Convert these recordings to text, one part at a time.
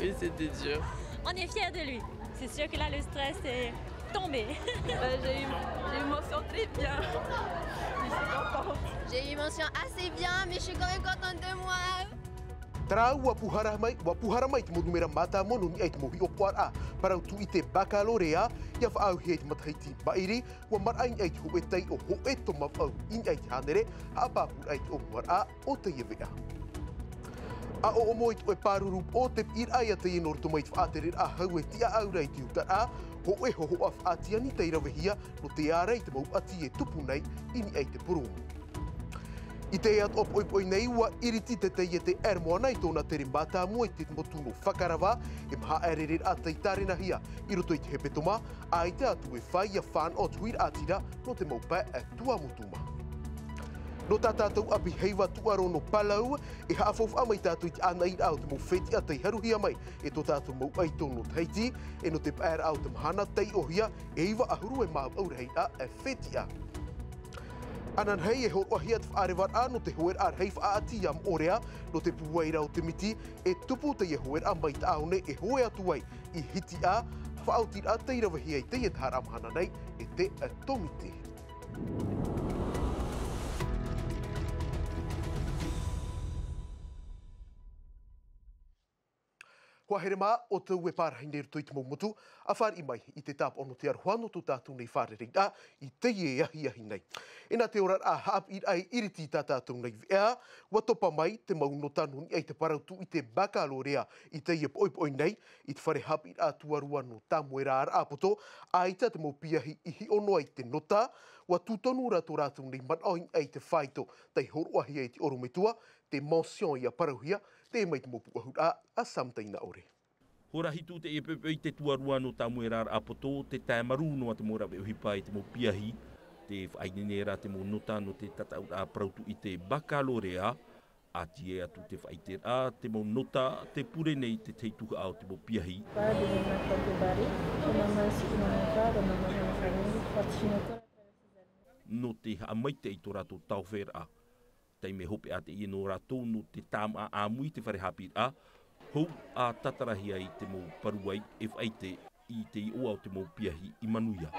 Oui, c'était dur. On est fiers de lui. C'est sûr que là, le stress est tombé. J'ai eu une émotion très bien. Je suis contente. J'ai eu une émotion assez bien, mais je suis quand même contente de moi. Trau wa puhara mai te monumera mata mono ni ait mohi o poara para tu ite baccalaurea ia fa au heit mathaiti bairi wa marai ait ho etai o ho eto mafau in ait hanere a pa pu ait o mara o te yevea a o moit o paruru o te ir ai te inor to mai fa aterir a hau e tia au rai tiu ta ho e ho af atia ni te rawehia no te ara te mau ati e tupu nei in ait te puru I te at op oi nei ua iriti te te te ermoana I tōna te rimbata mo I te motuno whakarawa e maha ererir a te tarina hia I roto I te hepetoma a I te atu e whai a whan o tuir atira no te maupa e tua motuma. No tā tātou api heiwa tuaro no palau e haafof amai tātou I te ana I au te mo wheti a te haruhia mai e tō tātou mau ai tōno teiti e no te paer au te mahana tei ohia e iwa ahuru e mau aurehei a e wheti a. Anan hei e hor ohiat whaarewar a no te hoer ar hei whaati am orea no te puwaira o te miti e tupu te hoer a mai taone e hoe atu ai I hiti a whaautir a te irawahi ai te e tahar amhana nei e te tomite. Kua here mā o tau e pārhai nei ruto I te maumotu, a whāri I mai I te tāp ono te aruhano tō tātou nei whāre rei a I te ie ahi nei. E nā te ora a haap I ai iriti tā tātou nei vea, wa topa mai te mauno tanu ni ai te parautu I te baccalaurea I te ie poi nei, I te whare haap I a tuarua no tamuera ar apoto, a I te mau piahi I ono ai te nota, wa tūtonu rato rātou nei manaoin ai te whaito, tei horoahi ai te orometua, te mention I a parauhia, te mai te mopu ahura a samtaina ore. Hora hitu te epepe I te tuarua no tamuera ar apoto, te taimaru no te mora veohipa I te mo piahi, te whainenera te mo nota no te tatau a prautu I te baccalaurea, a tie atu te whaitera, te mo nota, te pure nei te teituha au te mo piahi. No te hamaite I tō rato tauwhera, tei me hope a te I no rato no te tāma a mui te whare hapir a, hou a tatarahi ai te mo paruai e whaite I te I o au te mo piahi I manuia.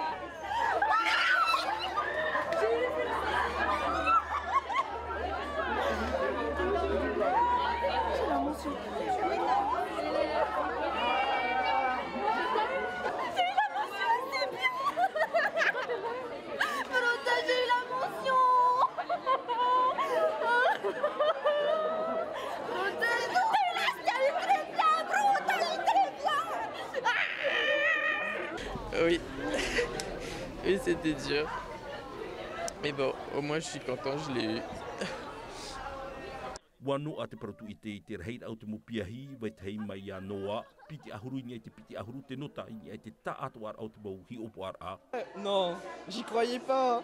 Oui, oui c'était dur. Mais bon, au moins je suis content, je l'ai eu. Wano a te paratu I te reheira au te mopiahi, vai te hei mai a noa, piti ahuru I te piti ahuru te nota, I te ta atoar au te mau hi opoar a. Non, j'y croyais pas.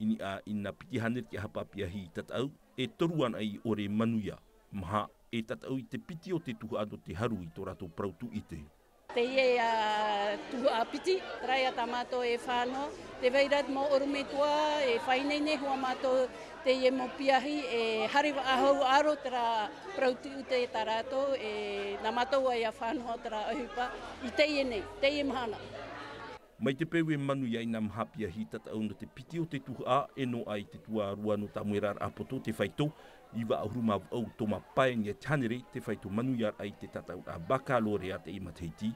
Ini a ina piti haner ki hapa piahi tatau, e toruan ai ore manuia, maha e tatau I te piti o te tuha ano te haru I tō rato parautu I te. Te ie tuha piti, traia tamato e whāno, te veirat mo orumetua, e whainene hua mato te ie mo piahi, e hariwa ahau aro tera prautu te tarato, e na matou ai a whānoa tera ahupa, I te ie nei, te ie mahana. Mai te pewe manu iai nā mahapia hi tatau no te piti o te tuha e no ai te tua rua no tamuera ar apoto te whaito, iwa ahuruma au toma paengia tanere te whaito manu iar ai te tatau a baccalaurea te imateiti,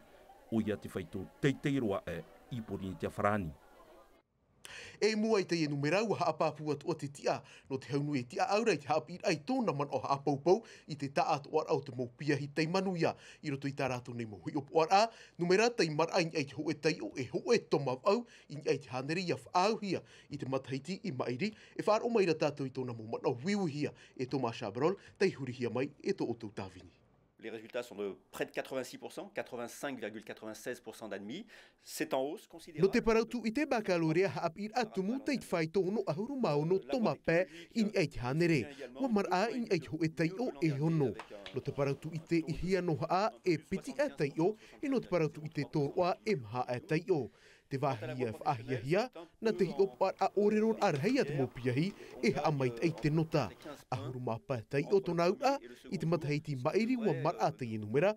o ia te whaito teiteiroa e ipori ni te wharani. E mua I te enumerau ha apapua o te tia, no te haunu e tia aurei te hapir ai tōna man o ha apaupau I te taat oar au te maupiahi tei manuia, I roto I tā rātou nei mohui o oar a, numera tei marain ai te hoe tei o e hoe tomav au, I ai te haneri ia whaauhia I te mataiti I mairi, e whaar o maira tātou I tōna mo mana wiuhia e tō Chabrol, tei hurihia mai e tō otou tāwini. Les résultats sont de près de 86%, 85,96% d'admis. C'est en hausse considérable. No te parautu I te baccalaurea haapir atumu tei whaito no ahuru mauno toma pē I ai te hanere. Wa mara I ai ho e tei o e hono. No te parautu I te ihia no haa e piti e tei o, e no te parautu I te tōroa e maha e tei o. te wahia whahiahia na te hi opar a oreron arhei at mopiahi e hamait ei te nota. Ahuru mapatai o tona ura i te mataheiti mairi ua mara te numera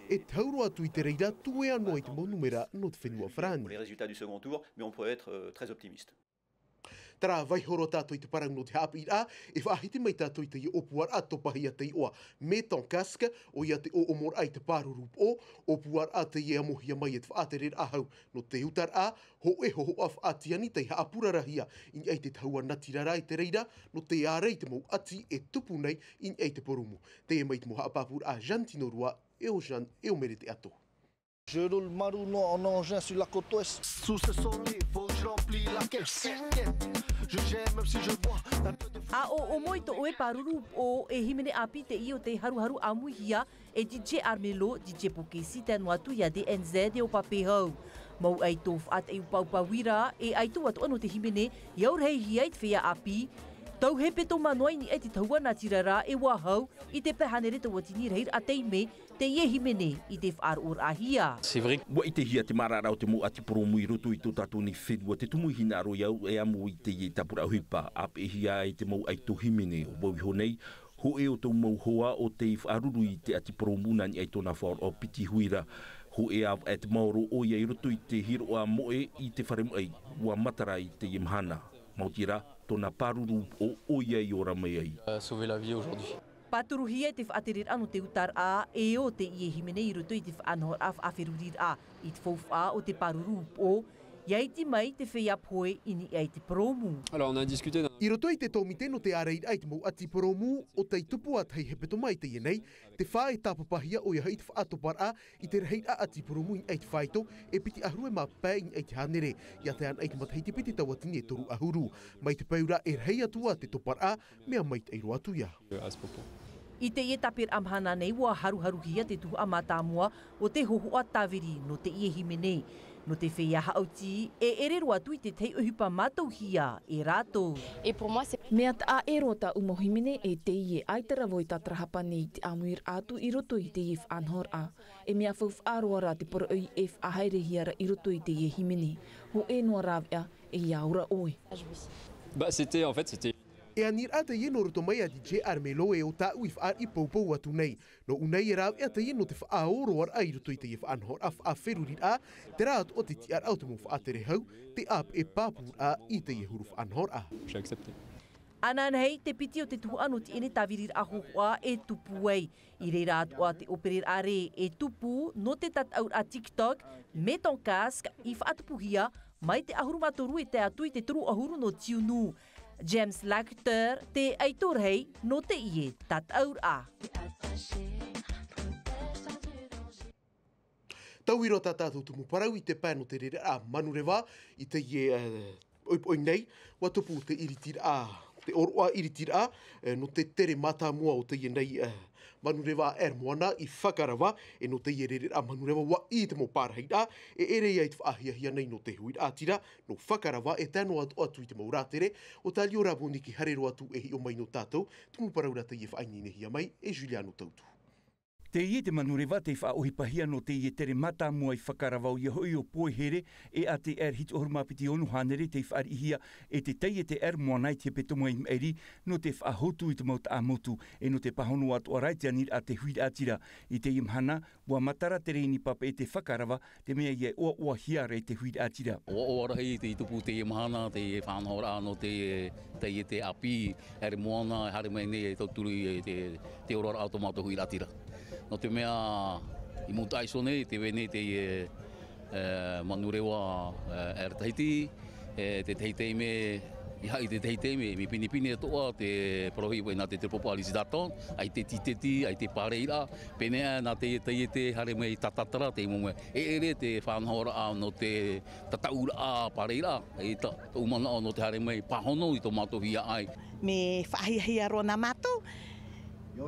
e tauro atu i te reira tue anō i te mo numera no te whenua whrani. Les résultats du second tour, mais on peut être très optimiste. Tara vai horo tātou i te parang no te hapi a, e whaahiti mai tātou i te i opuar a topahi a te i oa me tonkaska o ia te o omor ai te pārurup o, opuar a te i amohia mai e te whaaterer ahau no te utar a, ho e ho af atiani te haapurarahia in ei te taua natirara i te reira, no te ārei te mou ati e tupu nei in ei te porumu. Te e mai te mo haapapur a Jantino Rua, e o Jean, e o mere te ato. Je roule marouno en engin sur la côte ouest. Sous ce soleil, faut que je remplis la caisse. Je gère même si je bois un peu de... A o moi to oe paruru o e himene api te i o te haruharu amuhia e DJ Armelo, DJ Pokesi te anuatu ia DNZ e o papehau. Mau ai tof at e upaupawira e ai tu atu anu te himene iau rei hiai te whea api. Tau he peto manoai ni e te taua na tirara e wahau i te pehanere te watini reir a teime te ie himene i te whaar ahia. C'est vrai. Wa i te hia te mararau te mo ati poro mui roto i tō tātou ni whenua te tumu hina aro iau e amu i te ie tapura huipa ap e hia i te mau ai tō himene o bau honei ho e o tō mau hoa o te whaaruru i te ati poro muna ni ai tōna whaor o piti huira. Ho e av et mauro o ia i roto i te hiro a moe i te wharemu ai ua matara i te mahana. Mautira, tōna paruru o ia i ora mai ai. Sauver la vie aujourd'hui. Paturuhia te whaaterir anu te utar a e o te ie himene i roto i te whaanhor a whaaferurir a i te whauwha o te paruru o iai ti mai te whea poe ini ai te promu. Alors on a discuté... I roto i te tōmite no te areir ai te mau ati promu o tei tupu at hei hepeto mai te ienei, te wha e tāpapahia o ia hei te whaatopar a i te rehei a ati promu in ai te whaito e piti ahrue mā pē in ai te hanere, ia te an ai te matahei te piti tawatini e toru ahuru. Mai te peura e rehei atua te topar a, mea mai te eiro atu ia. I te ie tapir amhana nei ua haruharuhia te tuhu a mātāmua o te hohoa tāwiri no te ie himene. No te whea hauti e erero atu i te tei uhipa mātauhia e rātou. Mea ta a ero ta umohimene e te ie aitara voi ta trahapa nei te amuir atu i roto i te ie whanhor a. E mea whauwharoara te poro ui e whahaerehiara i roto i te ie himene. Ho e noa rāwea e iaura oe. C'était en fait, c'était... E anir a te ieno roto mai a DJ Armelo e o tā ui whaar i paupau atu nei. No unei e rāw e te ieno te whaoroar ai roto i te ie whaanhor a whaaferurir a, te rāt o te tiar au te mo whaatere hau, te ap e pāpur a i te ie huru whaanhor a. J'ai accepté. Anan hei te piti o te tuhu anu ti ene tawirir a hohoa e tupu ei. I reira atu a te operer are e tupu no te tataur a TikTok me tonkask i whaatupuhia mai te ahuru matoru e te atu i te turu ahuru no tiunu. James Lacter te aitorhei no te ie tataur a. Tauiro tā tātou tumu parau i te pāno te rere a manurewa i te ie oipoi nei, watupu te iritira a, te oroa iritira a, no te tere mātāmua o te ie nei manurewa moana i whakarawa, e no te ie rere a manurewa wa i te mo pārheira, e ere i te whaahiahia nei no te hui ātira, no whakarawa e tēno atu i te maurātere, o tā lio rāponi ki harero atu e hi o mai no tātou, tumu paraura te ie whainginehia mai e Juliano Tautu. Te ie te manurewa te whaohipahia no te ie tere mātāmua i whakarawau i hoi o poehere e a te hit ohurumapiti onu hanere te whaarihia e te teie te moanai te petonga i meiri no te whahotu i te mauta a motu e no te pahonu atu arai te anir a te hui atira i te imhana ua matara te reini papa e te whakarawa te mea ie oa hiare te hui atira. Oa rahi te tupu te imhana te whanhora no te ie te api moana hare mai nei e tauturu i te orora automata hui atira. No te mea i muta aiso nei, te wene te manurewa Tahiti, te teitei me, i te teitei me, mi pinipine toa, te prohi wena te popo alisidaton, ai te titeti, ai te pareira, penea na te te hare mei tatatara, te moe, e ere te whanhora no te tataura a pareira, e ta umana no te hare mei pahono i to matohia ai. Me whahiahia rona mato,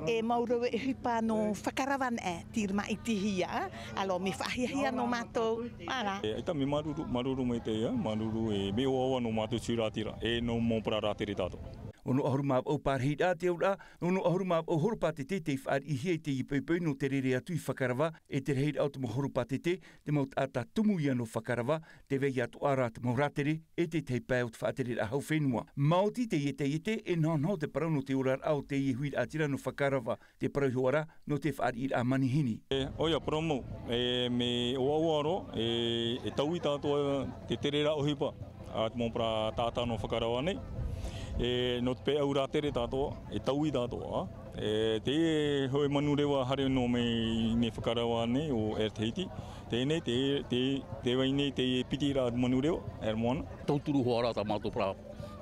e mauro e hipa no whakarawan e tirma i tihia, alo me whahiahia no mato, ara. Aita me maruru mai te ia, maruru e me oawa no mato tūratira, e no mōpara rātere tātou. Ono ahuruma au parhid a te ura, ono ahuruma au horupa te te whaar I hei te I peupeu no te rere atu I whakarawa, e te reid au te mo horupa te maut ata tumu ia no whakarawa, te vei atu ara te mauratere, e te pēo te whaatere a hau whenua. Maoti te e nānau te parau no te urar au te I hui atira no whakarawa, te parau hoara no te whaar I a manihini. Oia promo, me oauaro, e tau I tātua te terera ohipa, a te mōpara tātā no whakarawa nei. No te pē au rā tere tātoa, e tau I tātoa. Te hoi manu rewa hare no me ne whakarawa nei o Teiti. Tēnei, te wai nei te piti rā manu rewa, moana. Tauturu hoa rā tā mātou pra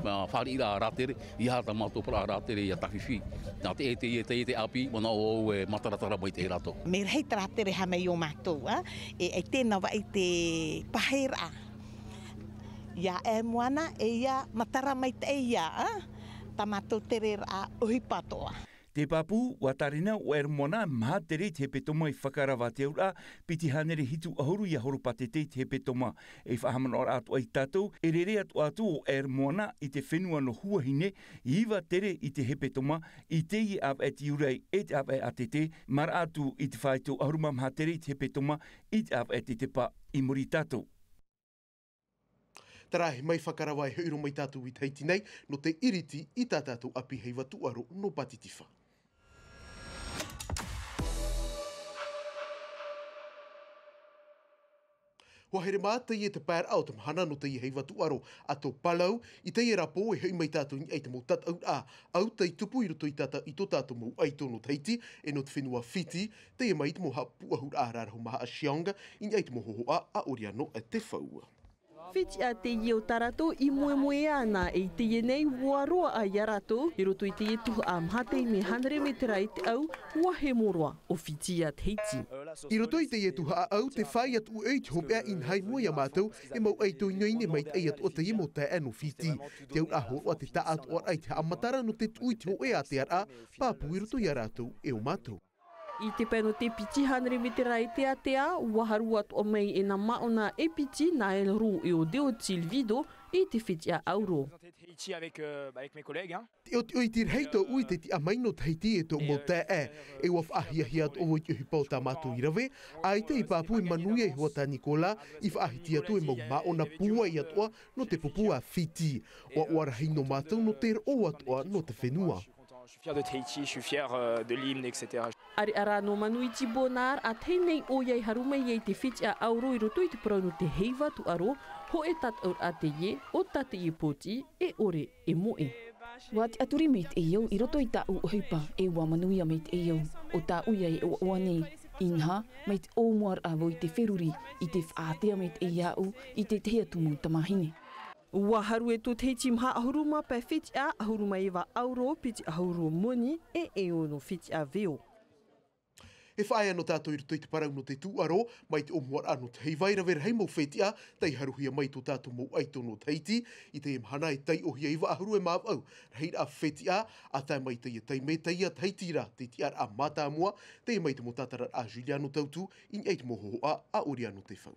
whari rā rā tere, I hā tā mātou pra rā tere I a tawhiwhi. Nā te api, mana o mataratara mai te rato. Me rei tā rā tere ha mei o mātou, e tēnā wai te pahera. Ia moana, ia matara mai te ia, tā mātou tere rā ohipatoa. Te papu, watarina o moana maha tere te petoma I whakarawa te ura, piti hanere hitu ahuru I ahorupate te petoma. E whahamana ora atu ai tātou, e rere atu o moana I te whenua no huahine, iwa tere I te petoma, I te I ap e tiurai e te ap e atete, mara atu I te whaitu ahuruma maha tere te petoma, I te ap e te pa I muri tātou. Tarahe mai whakarawa e heuro mai tātou I teiti nei, no te iriti I tā tātou api hei watuaro no patitifa. Wahere mā te I te pēr au te mahana no te I hei watuaro a tō palau I te I rapo e hei mai tātou ni ei te mō tat au tei tupu I roto I tata I tō tātou mō aito no teiti e no te whenua whiti te I mai te mō hapu ahur āraraho maha a Shionga I ei te mō hohoa a oriano a te whaua. Whiti a te I o tarato I moe ana e te I nei waroa a iarato I roto I te I tuhu a mhatei me 100 meterai te au wahe moroa o whiti a teiti. I roto I te I tuha a au te whai atu eit hopea in hai mua ia mātou e mau eito I noine mai te eit o te I mo te anu whiti. Te au aho o te taat o ai te amatara no te tui te ho e a te ara pāpu I roto I a rātou e o mātou. I te pēno te piti 100 meterai te atea, waharu atu o mei e na maona e piti na e ru I o deo tilvido I te whiti a auro. Te o te oitir heito ui te ti amaino teiti e tō mo te e waf ahiahi atu o moi te hipau tā mātou I rawe, ai te I pāpu e manui e hua tā Nikola I whaahiti atu e mau maona pua I atua no te pupua whiti, o arahi no mātou no te o atua no te whenua. Je suis fier de Tahiti, je suis fier de l'hymne, etc. Ari ara no manui ti bonar a tēnei o iei haruma iei te whiti a auro I roto I te parau no te heiva tu aro, ho e tat aur a te ie, o tate I poti, e ore e moe. Wati aturi me te iau, I roto I ta u ohipa e wa manuia me te iau, o ta uia e o oanei, inha, me te omuar a voi te wheruri, I te whaatea me te iau, I te tehia tumu tamahine. Waharu e tō teiti mha ahuruma pe whiti a ahuruma e wa auro piti ahuru moni e ono whiti a veo. E whae anō tātou I roto I te parau no te tūaro, mai te omuar anō te hei vaira vera hei mau whetia, tei haruhia mai tō tātou mō aito no teiti, I te mhana e tei ohia I wa ahuru e māw au, rei a whetia, a tai mai tei tei me tei a teitira, te tiar a mātāmua, tei mai te mō tātara a Juliano tautu, in eit mō hohoa a Oriano te whau.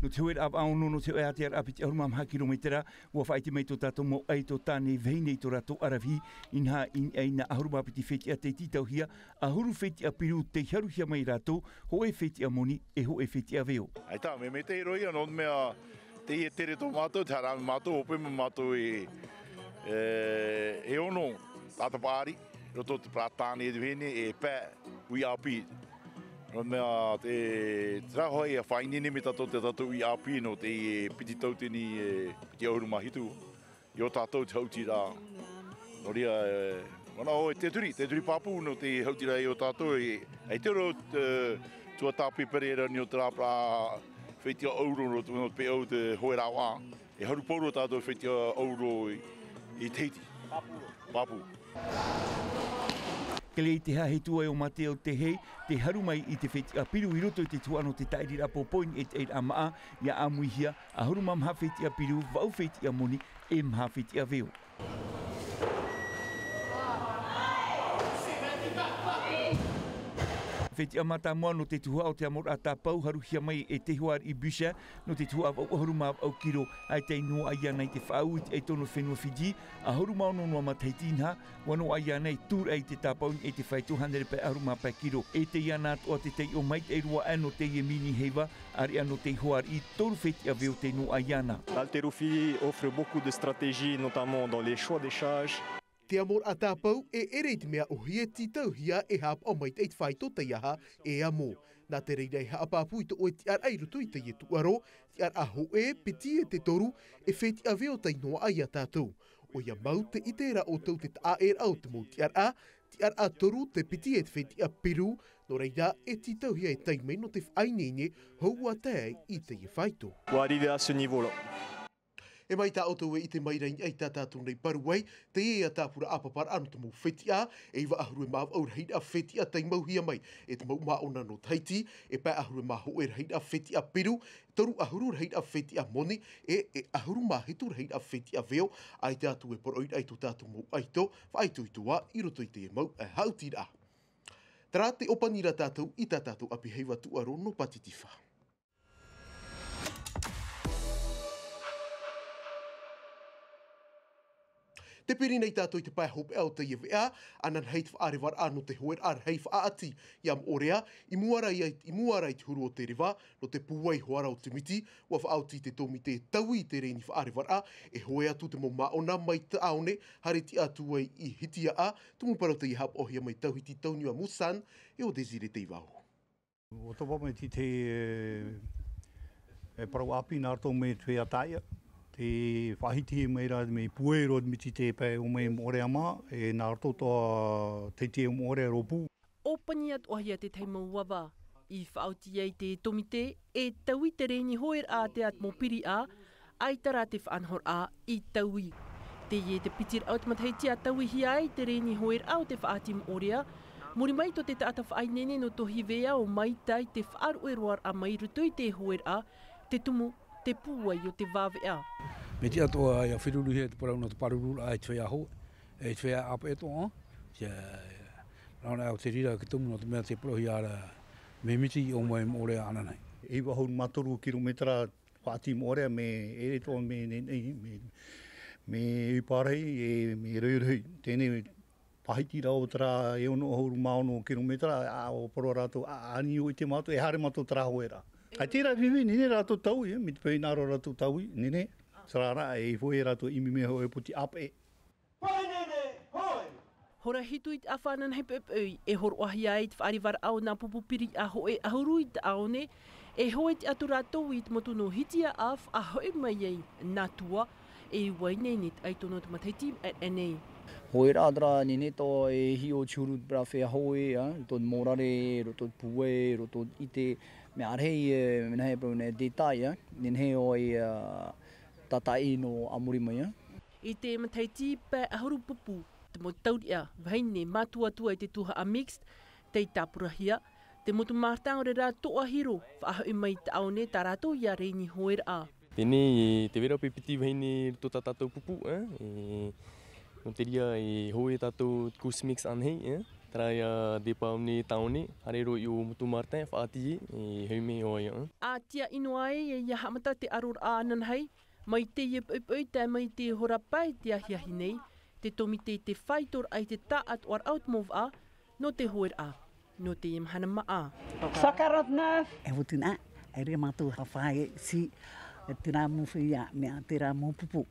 No te hoer ap aono no te oeatear apiti ahuruma maha kilometera, ua whaiti mai tō tātou mo aito tāne veinei tō rato aravi, inha in eina ahuruma apiti wheti a te titauhia, ahuru wheti a piru te haruhia mai rato, ho e wheti a moni e ho e wheti a veo. Ai tā, me te roi anō mea te e tere tō mātou, te harami mātou, hope me mātou e ono tāta pāri, roto te prātāne e vene e pē, ui api. No mea te trahoi a whainene me tato te tato I api no te piti tauteni piti ahuruma hitu. I o tātou te hauti rā. No ria, mana o te turi papu no te hauti rā I o tātou. Hei te ro tua tāpi perera ni o te rāpra whetia auro no te pe au te hoe rā wā. E haru pauro tātou whetia auro I teiti. Papu. Kele I te hahe tua e o mate o te hei, te haru mai I te wheti a piru I roto I te tuano te tairi rapo poin e te a maa, ia a muihia, a huruma maha wheti a piru, vau wheti a moni, e maha wheti a veo. Feti amata moa no te tuhua o te amor a tāpau haruhia mai e te huar I Bisha no te tuhua au haruma au kiro ai te inoa ai anai te whaau I tono whenua Fiji a haruma ono noa mataitinha wano ai anai tiurai te tāpau e te whai 200 pe haruma pe kiro e te iana o te tei o mai te rua ano te e mini heiva ari ano te huar I toru feti a veo te no ai ana. L'haltérophilie offre beaucoup de stratégies, notamment dans les choix des charges. Te amor a tāpau e ere te mea o hia titau hia e hap o mai te whaito te iaha e amo. Nā te reirei haapapu I to o te ar airutu I te e tuaro, te ar aho e peti e te toru e wheti a veo tai noa ai a tātou. O ia mau te itera o tau te taer au te mo te ar a toru te peti e te wheti a peru, no reira e titau hia e taimei no te whainene haua tei I te e whaito. Pour arriver à ce niveau-là. E mai tā oto e I te mairain ai tā tātou nei paruai, te e a tāpura apapar anu te mau whetia, e iwa ahurue maa au rehid a whetia tei mau hia mai, e te mau maa ona no Tahiti, e pai ahurue maa ho e rehid a whetia Peru, toru ahuru rehid a whetia Moni, e ahuru maa hitu rehid a whetia Veo, ai tātou e poroid ai tō tātou mau aito, whaito I toa, I roto I te e mau e hautira. Tara te opanira tātou I tā tātou api heiwa tuaro no Patitiwha. Te piri nei tātou I te pai hope au te iwea, anan heit whaarewar anu te hoer ar hei whaati iam orea, I muarai te huru o te rewa, no te puai hoara o te miti, ua whaauti te tomi te taui te reini whaarewar a, e hoe atu te mo maona mai te aone, hare ti atu ai I hitia a, tumu parau te ihap ohia mai tauhiti tauniwa Musan, e o Desire te iwahu. O topa mai ti te parau api nā rto me te ataia, te whahiti mai rā me puero miti te pai o mai more ama e nā roto toa te more ropu. O pani at ohia te teimau wawa I whaauti ai te tomite e taui te reini hoer a te at mopiri a ai tara te whanhor a I taui. Te ie te pitir au te matahiti a taui hi ai te reini hoer au te whaati morea Muri mai to te taata whainene no tohi vea o mai tai te whaarueroar a mai rutui te hoer a te tumu te puai o te vāwea. Me te atoa ia whiruru hea te parau no te parurura ai te whea ho, e te whea apa e toa, rauna au te rira ki tumu no te mea te prohi ara me miti o mai more ana nei. E wahau matoru kilometra whaati more me ere toa me uparei e me reurei. Tēnei pahiti rao tara e ono ahuru maono kilometra a o poro rato a ani o I te mato e hare mato tara hoera. Ai tērā whiwi, nene rātou taui, mi te pēi nāro rātou taui, nene, sarara e hoi rātou imi me hoi puti ape. Hora hitu I te awhanan hei pepei, e horo ahi ai te whaariwara au nā pupupiri a hoe ahuru I te aone, e hoi te atu rātou I te motu no hitia af a hoi mai ei nā tua, e wainei net ai tono te mataiti at NA. Hoi rādra nene tō e hi o tiuru pra whea hoi, roto morare, roto puwe, roto ite, me arhei mena hei pau ne detaia, nen hei oi tatai no amuri mai. I te mataiti pa ahuru pupu, te mo tauria, vaine mātua-tua I te tuha a mixed, te tāpurahia, te motu mārtanga re rā toa hiro, whaahau mai te aone tā rātou ia reini hoera a. Tēnei te wera pipiti vaine tō tātou pupu, no te ria e hoe tātou kus mix anhei, Taraia de paune taone, harero I o mutu martin whaati e heume oi. A tia inoa e ia hamata te aror ānan hei, mai te iepupui te mai te horapai te ahiahi nei, te tomite te whaitor ai te taat war out mov a, no te hoer a, no te mahana ma a. Sakarot naf! E wutuna, e rea matu hawhai si, te rā muwhi ia mea te rā mupupu.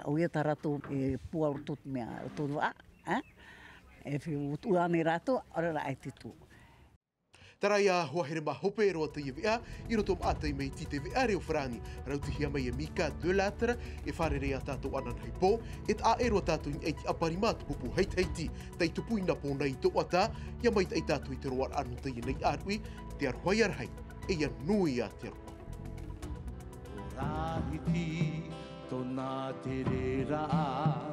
O ia tarato e puarotot mea toru a, e whiu uane rato, ora ai te tū. Tarai a hoahere ma hope roa te iwea, I roto maatai mei ti te wea reo whrani, rauti hia mai e Mika de Latra, e wharere a tātou anan hei pō, et a ero tātou I eiti apari mātu pupu heit heiti, tei tupu ina pō nei tō ata, ia mai tei tātou I te roar anu te nei arui, te arwhai arhei, e ia nui a te roa. Rahiti, tōna te re raa